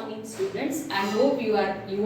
morning, students. I hope you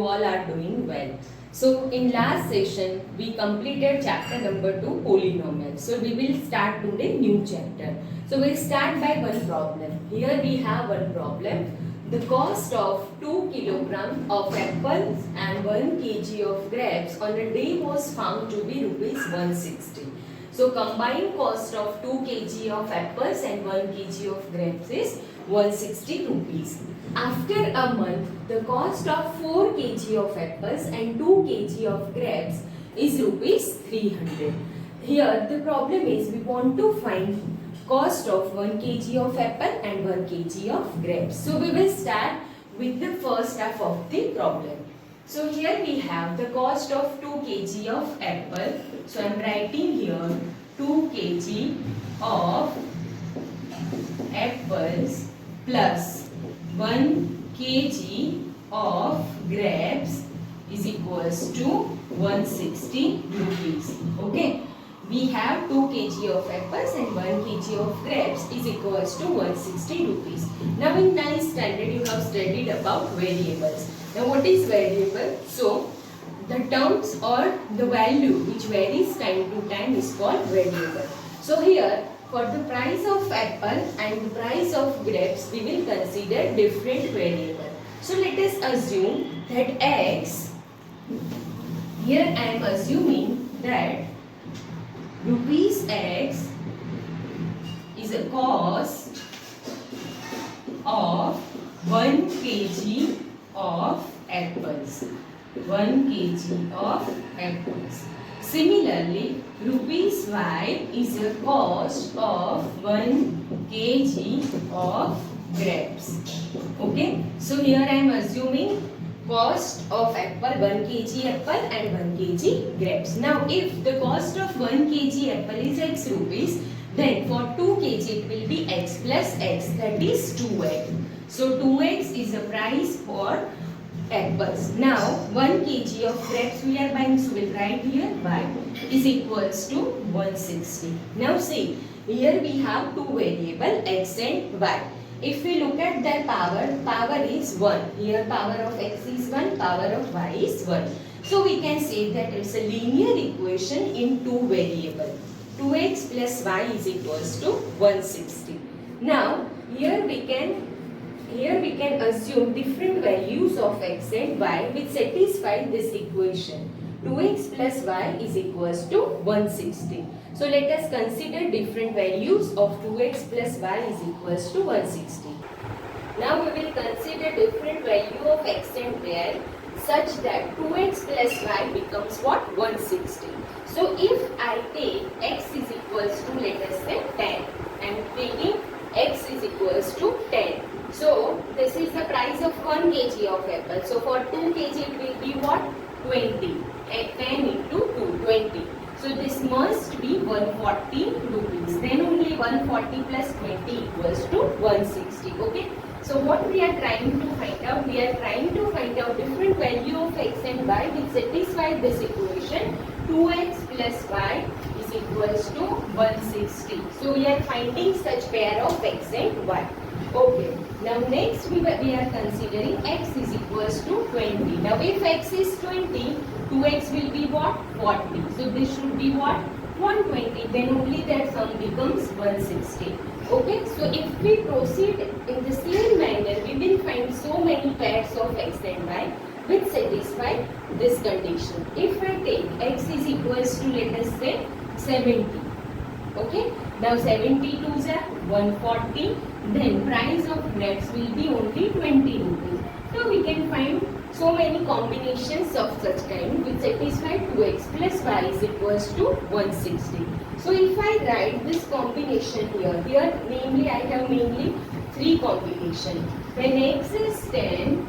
all are doing well. So in last session we completed chapter number 2, polynomial. So we will start today new chapter. So we'll start by one problem. Here we have one problem. The cost of 2 kilogram of apples and 1 kg of grapes on a day was found to be rupees 160. So combined cost of 2 kg of apples and 1 kg of grapes is 160 rupees. After a month, the cost of 4 kg of apples and 2 kg of grapes is rupees 300. Here the problem is we want to find cost of 1 kg of apple and 1 kg of grapes. So we will start with the first half of the problem. So here we have the cost of 2 kg of apple. So I am writing here 2 kg of apples plus 1 kg of grapes is equals to 160 rupees. Okay. We have 2 kg of apples and 1 kg of grapes is equals to 160 rupees. Now in 9th standard you have studied about variables. Now what is variable? So the terms or the value which varies time to time is called variable. So here for the price of apple and the price of grapes we will consider different variable. So let us assume that x, here I am assuming that rupees x is a cost of 1 kg of apples. 1 kg of apples. Similarly, rupees y is a cost of 1 kg of grapes. Okay. So here I am assuming cost of apple 1 kg apple and 1 kg grapes. Now if the cost of 1 kg apple is x rupees, then for 2 kg it will be x plus x, that is 2x. So 2x is the price for apples. Now 1 kg of grapes we are buying, so we will write here y is equals to 160. Now see, here we have two variable x and y. If we look at their power is 1. Here power of x is 1, power of y is 1. So we can say that it's a linear equation in two variable. 2x plus y is equals to 160. Now here we can assume different values of x and y which satisfy this equation. 2x plus y is equals to 160. So let us consider different values of 2x plus y is equals to 160. Now we will consider different value of x and y such that 2x plus y becomes what? 160. So if I take x is equals to, let us say 10. I am taking x is equals to 10. So this is the price of 1 kg of apple. So for 2 kg it will be what? 20. 10 into 2, 20. So this must be 140 rupees. Then only 140 plus 20 equals to 160. Okay. So what we are trying to find out? We are trying to find out different value of x and y which satisfy this equation. 2x plus y is equals to 160. So we are finding such pair of x and y. Okay. Now next we are considering x is equals to 20. Now if x is 20, 2x will be what? 40. So this should be what? 120. Then only that sum becomes 160. Okay. So if we proceed in the same manner, we will find so many pairs of x and y which satisfy this condition. If I take x is equals to, let us say 70. Okay. Now 72 is 140. Then price of grapes will be only 20 rupees. So we can find so many combinations of such kind which satisfy 2x plus y is equals to 160. So if I write this combination here namely I have mainly 3 combinations. When x is 10,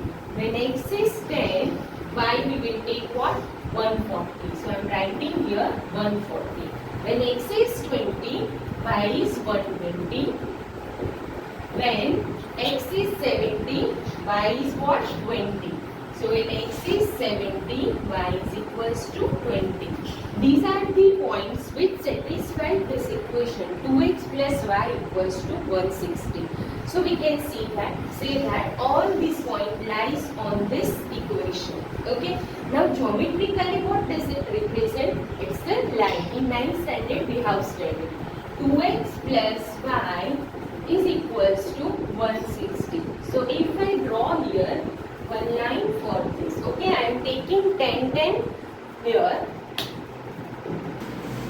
y we will take what? 140. So I am writing here 140. When x is 20, y is 120. When x is 70, y is what? 20. So when x is 70, y is equals to 20. These are the points which satisfy this equation 2x plus y equals to 160. So we can say that all these points lie Now geometrically what does it represent? It's the line. In 9th standard we have studied. 2x plus y is equals to 160. So if I draw here one line for this, okay, I am taking 10 here.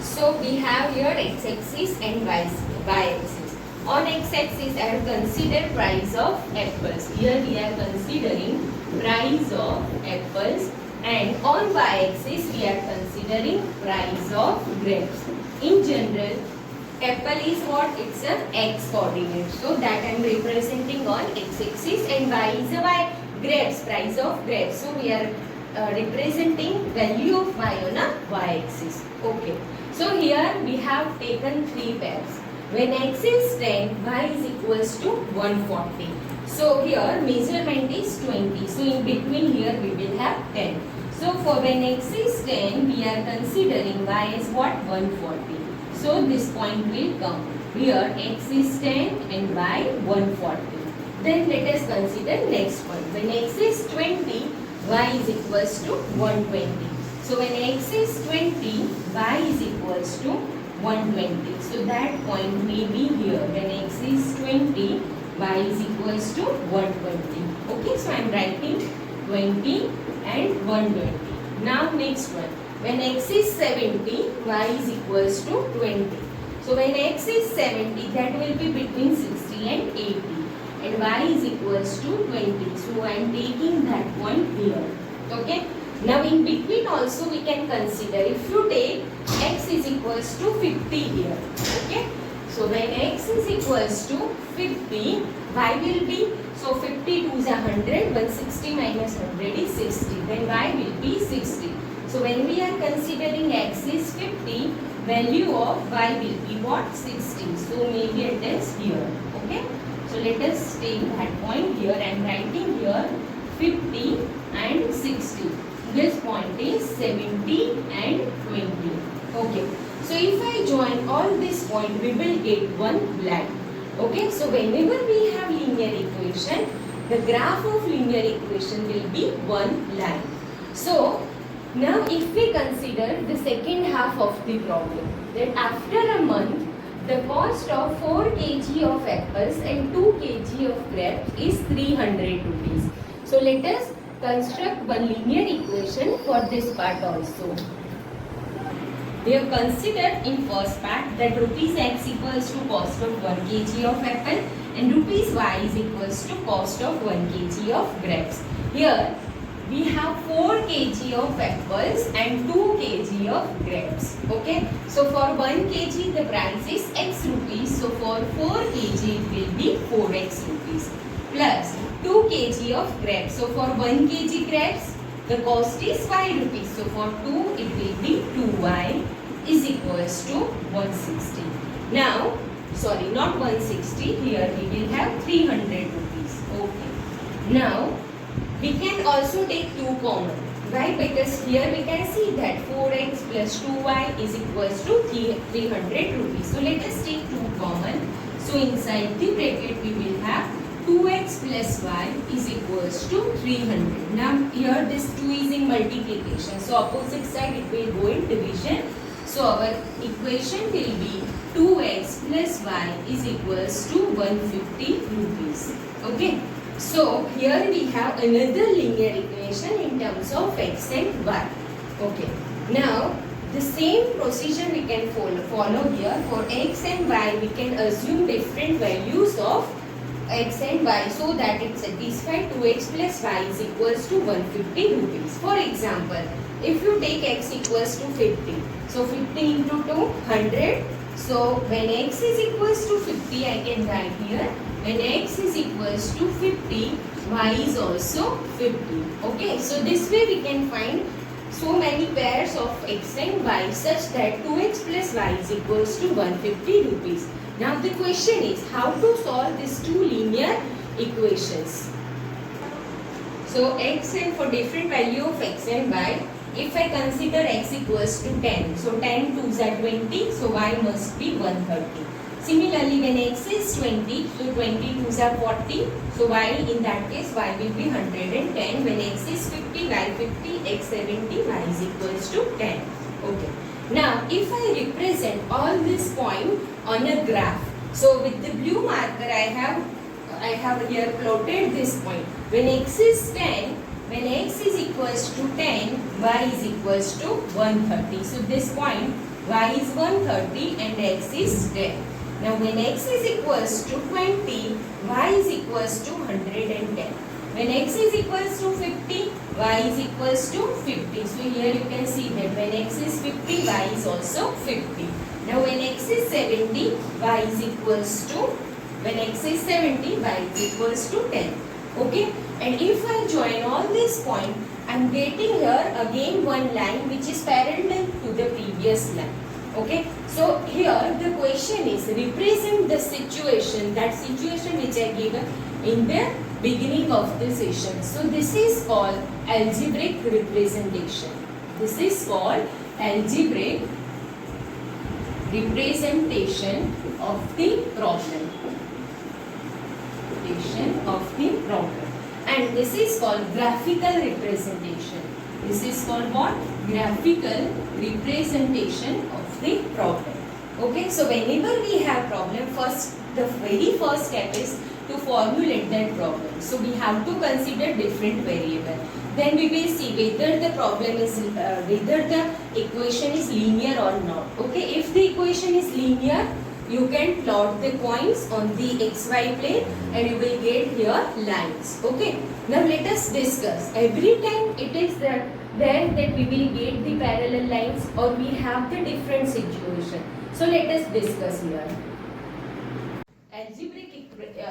So we have here x-axis and y-axis. On x-axis I have considered price of apples. Here we are considering price of apples, and on y-axis we are considering price of grapes. In general, apple is what? It's a x coordinate. So that I am representing on x-axis, and y is a y. Grapes, price of grapes. So we are representing value of y on a y-axis. Okay. So here we have taken three pairs. When x is 10, y is equals to 140. So here measurement is 20. So in between here we will have 10. So for when x is 10, we are considering y is what? 140. So this point will come. Here x is 10 and y 140. Then let us consider next point. When x is 20, y is equals to 120. So when x is 20, y is equals to 120. So that point may be here. When x is 20, y is equals to 120. Okay, so I am writing 20 and 120. Now next one. When x is 70, y is equals to 20. So when x is 70, that will be between 60 and 80. And y is equals to 20. So I am taking that point here. Okay. Now in between also we can consider, if you take x is equals to 50 here. Okay. So when x is equals to 50, y will be, so 50 2 is 100, 160 minus 100 is 60. Then y will be 60. So when we are considering x is 50, value of y will be what? 60. So maybe it is here. Okay. So let us take that point here. I am writing here 50 and 60. This point is 70 and 20. Okay. So if I join all this point, we will get one line. Okay. So whenever we have linear equation, the graph of linear equation will be one line. So now if we consider the second half of the problem, that after a month, the cost of 4 kg of apples and 2 kg of grapes is 300 rupees. So let us construct one linear equation for this part also. We have considered in first part that rupees x equals to cost of 1 kg of apple and rupees y is equals to cost of 1 kg of grapes. Here we have 4 kg of apples and 2 kg of grapes. Okay. So for 1 kg the price is x rupees. So for 4 kg it will be 4x rupees plus 2 kg of grapes. So for 1 kg grapes the cost is 5 rupees. So for 2 it will be 2y is equals to 160. Now, sorry, not 160. Here we will have 300 rupees. Okay. Now we can also take 2 common. Why? Because here we can see that 4x plus 2y is equals to 300 rupees. So let us take 2 common. So inside the bracket we will have 2x plus y is equals to 300. Now here this 2 is in multiplication. So opposite side it will go in division. So our equation will be 2x plus y is equals to 150 rupees. Okay. So here we have another linear equation in terms of x and y. Okay. Now the same procedure we can follow here. For x and y we can assume different values of x and y so that it satisfies 2x plus y is equals to 150 rupees. For example, if you take x equals to 50, so 50 into 2, 100. So when x is equals to 50, I can write here. When x is equals to 50, y is also 50. Okay, so this way we can find so many pairs of x and y such that 2x plus y is equals to 150 rupees. Now the question is how to solve these two linear equations. So x and for different value of x and y, if I consider x equals to 10, so 10 2s are 20, so y must be 130. Similarly, when x is 20, so 20 2s are 40. So y in that case y will be 110. When x is 50, y 50, x 70, y is equals to 10. Okay. Now, if I represent all this point on a graph, so with the blue marker I have here plotted this point. When x is 10, when x is equals to 10, y is equals to 130. So this point y is 130 and x is 10. Now when x is equals to 20, y is equals to 110. When x is equals to 50, y is equals to 50. So here you can see that when x is 50, y is also 50. Now when x is 70, y is equals to, when x is 70, y is equals to 10. Okay, and if I join all these points, I am getting here again one line which is parallel to the previous line. Okay, so here the question is represent the situation, that situation which I given in the beginning of the session. So this is called algebraic representation. This is called algebraic representation of the problem. And this is called graphical representation. This is called what? Graphical representation of the problem. Okay, so whenever we have problem, the very first step is to formulate that problem. So we have to consider different variable. Then we will see whether the problem is whether the equation is linear or not. Okay, if the equation is linear, you can plot the points on the xy plane and you will get here lines. Okay, now let us discuss. Every time it is there that we will get the parallel lines or we have the different situation. So let us discuss here. Algebraic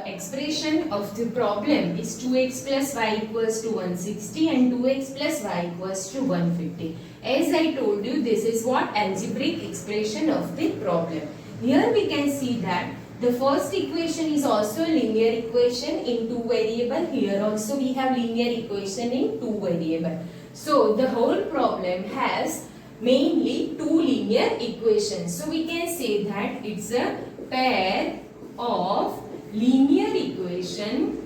expression of the problem is 2x plus y equals to 160 and 2x plus y equals to 150. As I told you, this is what algebraic expression of the problem. Here we can see that the first equation is also linear equation in two variable. Here also we have linear equation in two variable. So the whole problem has mainly two linear equations. So we can say that it's a pair of linear equations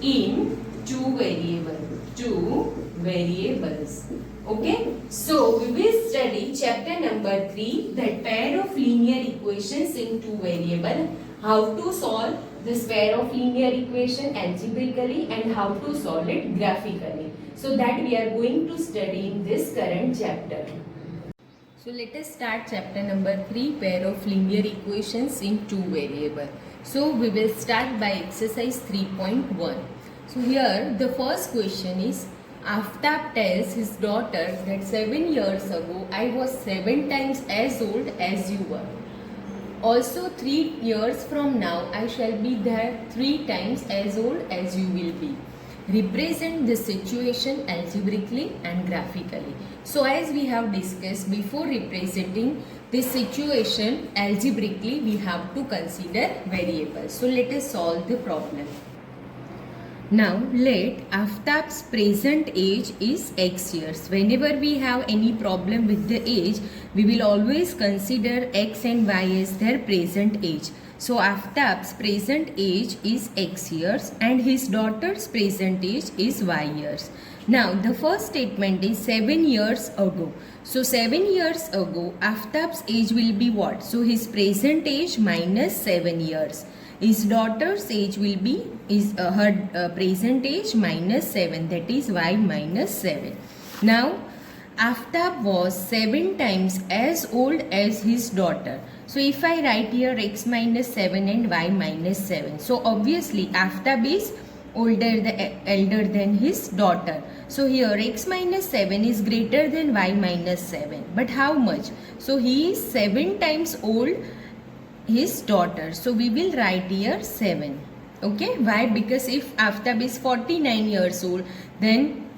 in two variables. Okay, so we will study chapter number 3, that pair of linear equations in two variable, how to solve this pair of linear equation algebraically and how to solve it graphically. So that we are going to study in this current chapter. So let us start chapter number 3, pair of linear equations in two variable. So we will start by exercise 3.1. So here the first question is, Aftab tells his daughter that 7 years ago I was 7 times as old as you were. Also 3 years from now I shall be there 3 times as old as you will be. Represent the situation algebraically and graphically. So as we have discussed, before representing this situation algebraically we have to consider variables. So let us solve the problem. Now let Aftab's present age is x years. Whenever we have any problem with the age, we will always consider x and y as their present age. So Aftab's present age is x years and his daughter's present age is y years. Now the first statement is 7 years ago. So 7 years ago Aftab's age will be what? So his present age minus 7 years. His daughter's age will be her present age minus 7, that is y minus 7. Now Aftab was 7 times as old as his daughter. So if I write here x minus 7 and y minus 7. So obviously Aftab is elder than his daughter. So here x minus 7 is greater than y minus 7. But how much? So he is 7 times old his daughter. So we will write here 7. Okay, why? Because if Aftab is 49 years old, then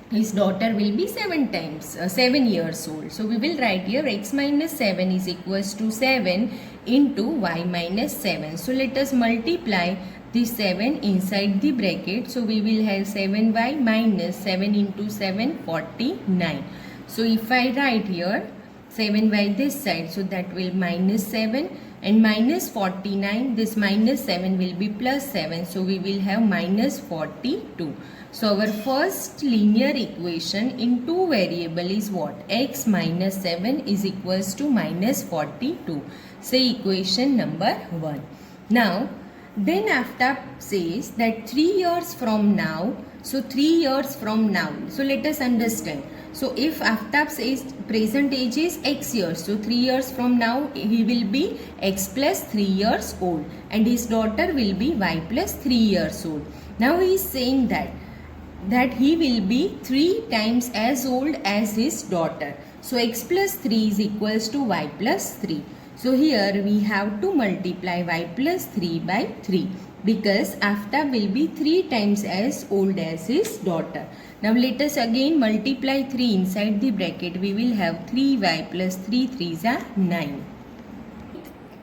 his daughter will be 7 years old. So we will write here x minus 7 is equals to 7 into y minus 7. So let us multiply this 7 inside the bracket. So we will have 7y minus 7 into 7, 49. So if I write here 7y this side, so that will minus 7, and minus 49, this minus 7 will be plus 7, so we will have minus 42. So our first linear equation in two variable is what? X minus 7 is equals to minus 42. Say equation number 1. Now then Aftab says that 3 years from now, so 3 years from now, so let us understand. So if Aftab says present age is x years, so 3 years from now he will be x plus 3 years old, and his daughter will be y plus 3 years old. Now he is saying that he will be 3 times as old as his daughter. So x plus 3 is equals to y plus 3. So here we have to multiply y plus 3 by 3, because Aftab will be 3 times as old as his daughter. Now let us again multiply 3 inside the bracket. We will have 3y plus 3 3s are 9.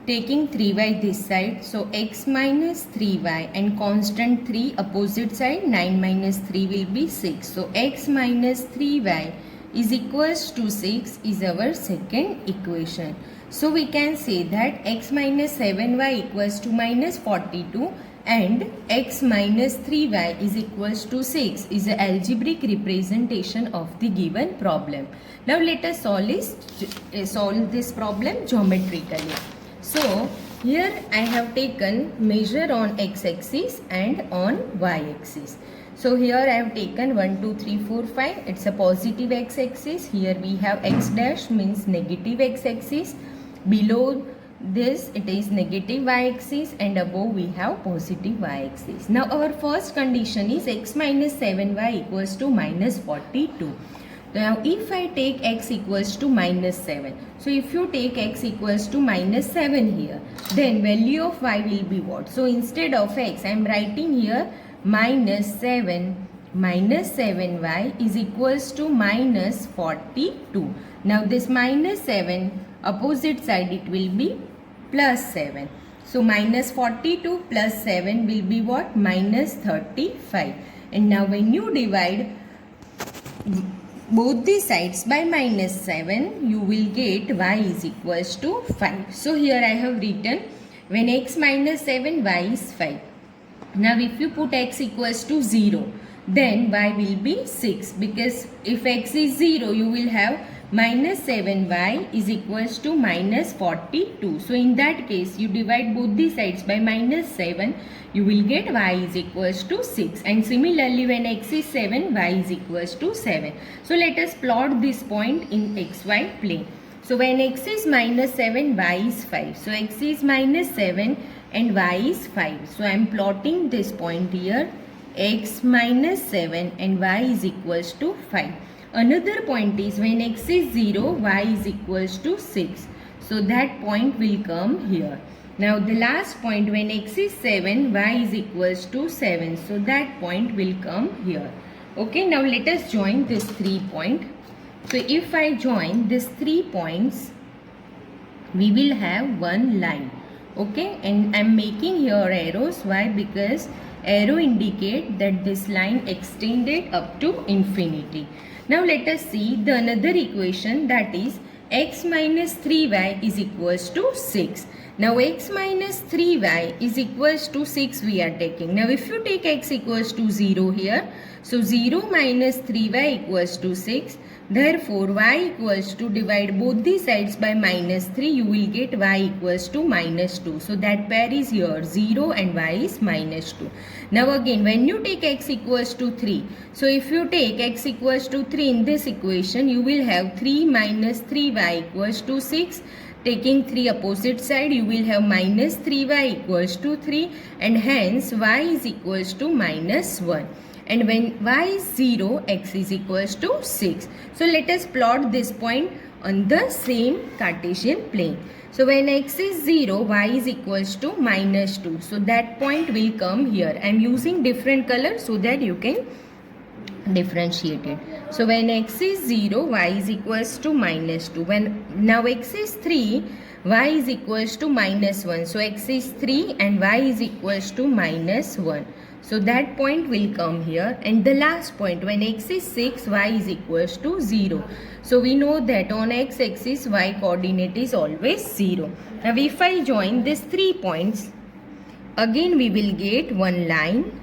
Taking 3y this side, so x minus 3y and constant 3 opposite side, 9 minus 3 will be 6. So x minus 3y is equals to 6 is our second equation. So we can say that x minus 7y equals to minus 42 and x minus 3y is equals to 6 is an algebraic representation of the given problem. Now let us solve this problem geometrically. So here I have taken measure on x-axis and on y-axis. So here I have taken 1, 2, 3, 4, 5. It's a positive x-axis. Here we have x dash means negative x-axis. Below this it is negative y-axis, and above we have positive y-axis. Now our first condition is x minus 7y equals to minus 42. Now if I take x equals to minus 7, so if you take x equals to minus 7 here, then value of y will be what? So instead of x I am writing here minus 7 minus 7y is equals to minus 42. Now this minus 7 opposite side it will be plus 7. So minus 42 plus 7 will be what? Minus 35. And now when you divide both the sides by minus 7, you will get y is equals to 5. So here I have written when x minus 7, y is 5. Now if you put x equals to 0, then y will be 6, because if x is 0, you will have minus 7y is equals to minus 42. So in that case, you divide both the sides by minus 7, you will get y is equals to 6. And similarly, when x is 7, y is equals to 7. So let us plot this point in xy plane. So when x is minus 7, y is 5. So x is minus 7 and y is 5. So I am plotting this point here, x minus 7 and y is equals to 5. Another point is when x is 0, y is equals to 6. So that point will come here. Now the last point when x is 7, y is equals to 7. So that point will come here. Okay, now let us join this 3 point. So if I join these 3 points, we will have one line. Okay, and I am making here arrows. Why? Because arrow indicate that this line extended up to infinity. Now let us see the another equation, that is x minus 3y is equals to 6. Now x minus 3y is equals to 6 we are taking. Now if you take x equals to 0 here, so 0 minus 3y equals to 6. Therefore y equals to, divide both the sides by minus 3, you will get y equals to minus 2. So that pair is here 0 and y is minus 2. Now again when you take x equals to 3, so if you take x equals to 3 in this equation, you will have 3 minus 3y equals to 6. Taking 3 opposite side, you will have minus 3y equals to 3, and hence y is equals to minus 1. And when y is 0, x is equals to 6. So let us plot this point on the same Cartesian plane. So when x is 0, y is equals to minus 2. So that point will come here. I am using different color so that you can differentiate it. So when x is 0, y is equals to minus 2. When now x is 3, y is equals to minus 1. So x is 3 and y is equals to minus 1. So that point will come here, and the last point when x is 6, y is equals to 0. So we know that on x axis y coordinate is always 0. Now if I join these 3 points, again we will get one line.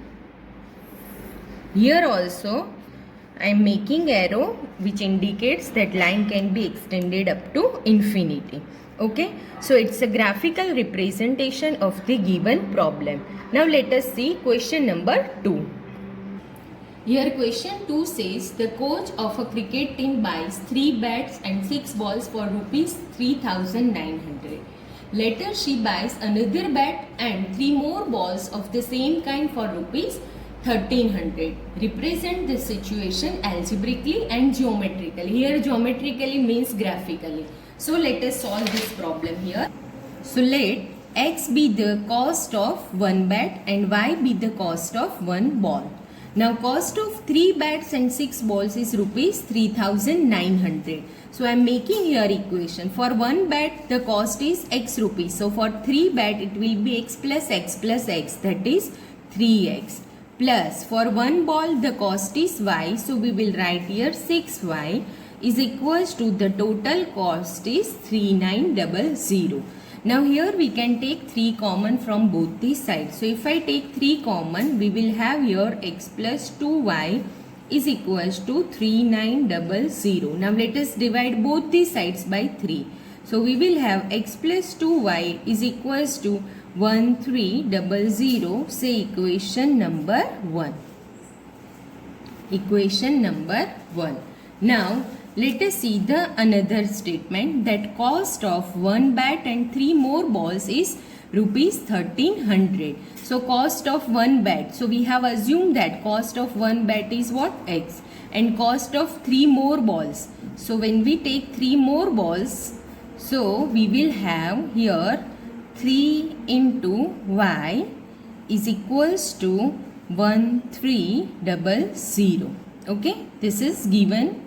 Here also I am making arrow which indicates that line can be extended up to infinity. Okay, so it's a graphical representation of the given problem. Now let us see question number 2. Here question 2 says the coach of a cricket team buys 3 bats and 6 balls for rupees 3,900. Later she buys another bat and 3 more balls of the same kind for rupees 1,300. Represent the situation algebraically and geometrically. Here geometrically means graphically. So let us solve this problem here. So let x be the cost of 1 bat and y be the cost of 1 ball. Now cost of 3 bats and 6 balls is rupees 3,900. So I am making here equation. For 1 bat the cost is x rupees. So for 3 bat it will be x plus x, that is 3x. Plus for 1 ball the cost is y. So we will write here 6y is equals to the total cost is 3,900. Now here we can take 3 common from both the sides. So if I take 3 common, we will have here x plus 2y is equals to 3,900. Now let us divide both the sides by 3. So we will have x plus 2y is equals to 1,300. Say equation number 1. Equation number 1. Now let us see the another statement that cost of 1 bat and 3 more balls is rupees 1,300. So cost of 1 bat. So we have assumed that cost of 1 bat is what? X. And cost of 3 more balls. So when we take 3 more balls, so we will have here 3 into y is equals to 1,300. Okay, this is given.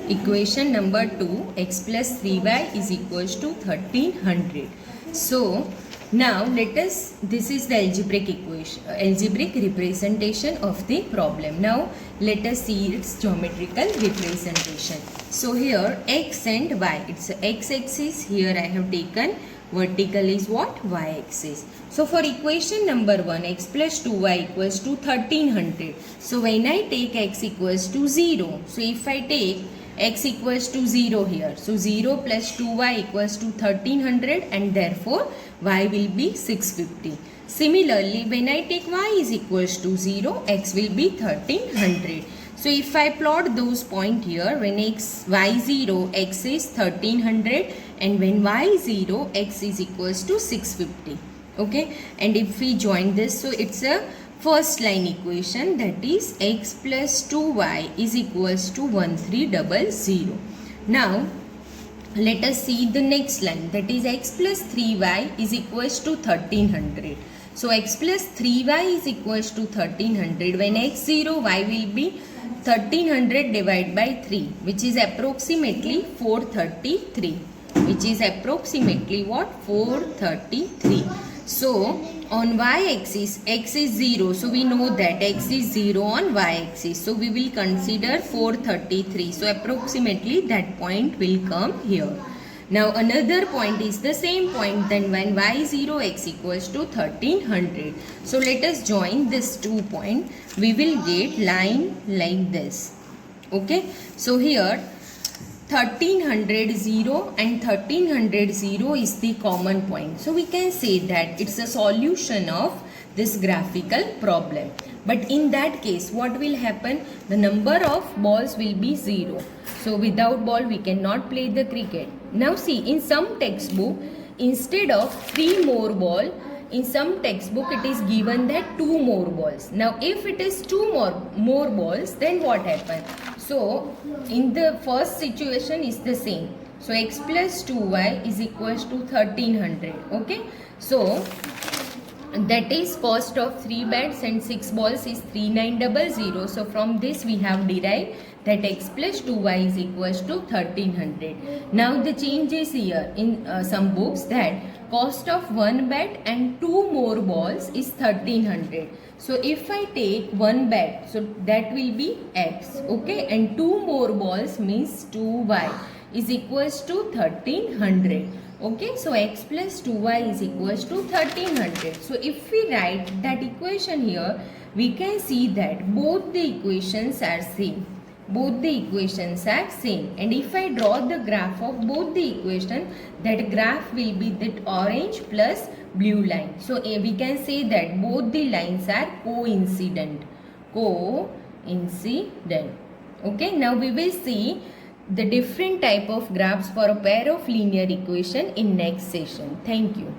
Equation number 2, x plus 3y is equals to 1,300. So now let us, this is the algebraic equation, algebraic representation of the problem. Now let us see its geometrical representation. So here x and y, it's a x axis. Here I have taken vertical is what? Y axis. So for equation number 1, x plus 2y equals to 1,300. So when I take x equals to 0, so if I take x equals to 0 here, so 0 plus 2y equals to 1,300 and therefore y will be 650. Similarly, when I take y is equals to 0, x will be 1,300. So if I plot those points here, when y 0, x is 1,300 and when y 0, x is equals to 650. Okay, and if we join this, so it's a first line equation, that is x plus 2y is equals to 1,300. Now let us see the next line, that is x plus 3y is equals to 1,300. So x plus 3y is equals to 1,300. When x 0, y will be 1,300 divided by 3, which is approximately 433. Which is approximately what? 433. So on y-axis, x is 0. So we know that x is 0 on y-axis. So we will consider 433. So approximately that point will come here. Now another point is the same point. Then when y is 0, x equals to 1,300. So let us join this 2 points. We will get line like this. Okay. So here 1,300 0 and 1,300 0 is the common point. So we can say that it's a solution of this graphical problem. But in that case, what will happen? The number of balls will be 0. So without ball, we cannot play the cricket. Now see, in some textbook, instead of 3 more ball, in some textbook it is given that 2 more balls. Now if it is 2 more balls, then what happens? So in the first situation is the same. So x plus 2y is equals to 1,300. Okay. So that is cost of 3 bats and 6 balls is 3,900. So from this we have derived that x plus 2y is equals to 1,300. Now the change is here in some books that cost of one bat and 2 more balls is 1300. So if I take one bat, so that will be x, okay, and 2 more balls means 2y is equals to 1300. Okay, so x plus 2y is equals to 1300. So if we write that equation here, we can see that both the equations are same. Both the equations are same, and if I draw the graph of both the equation, that graph will be that orange plus blue line. So we can say that both the lines are coincident. Okay, now we will see the different type of graphs for a pair of linear equation in next session. Thank you.